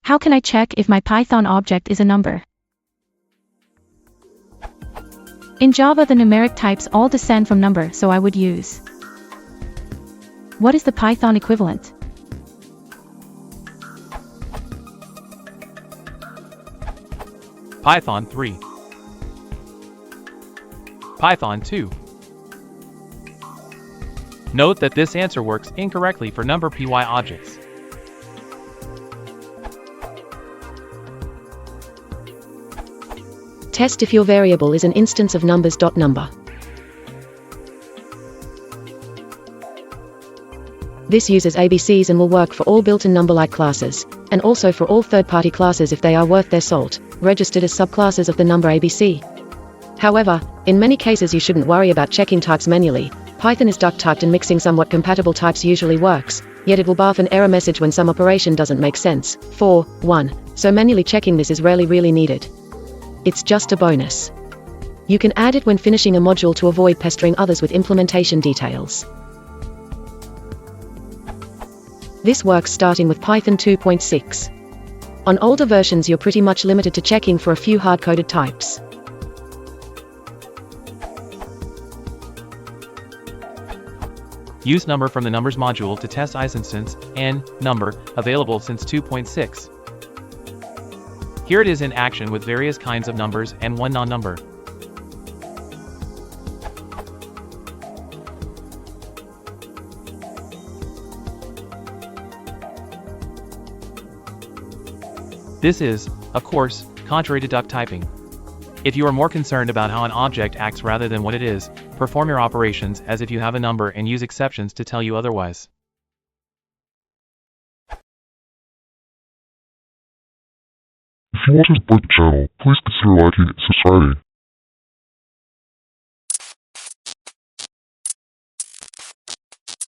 How can I check if my Python object is a number? In Java, the numeric types all descend from number, so I would use. What is the Python equivalent? Python 3. Python 2. Note that this answer works incorrectly for number py objects. Test if your variable is an instance of numbers.number. This uses ABCs and will work for all built-in number-like classes, and also for all third-party classes if they are worth their salt, registered as subclasses of the number ABC. However, in many cases you shouldn't worry about checking types manually. Python is duck-typed and mixing somewhat compatible types usually works, yet it will barf an error message when some operation doesn't make sense. 1. So manually checking this is rarely really needed. It's just a bonus. You can add it when finishing a module to avoid pestering others with implementation details. This works starting with Python 2.6. On older versions you're pretty much limited to checking for a few hard-coded types. Use number from the numbers module to test isInstance and number available since 2.6. Here it is in action with various kinds of numbers and one non-number. This is, of course, contrary to duck typing. If you are more concerned about how an object acts rather than what it is, perform your operations as if you have a number and use exceptions to tell you otherwise. If you want to support the channel, please consider liking and subscribing.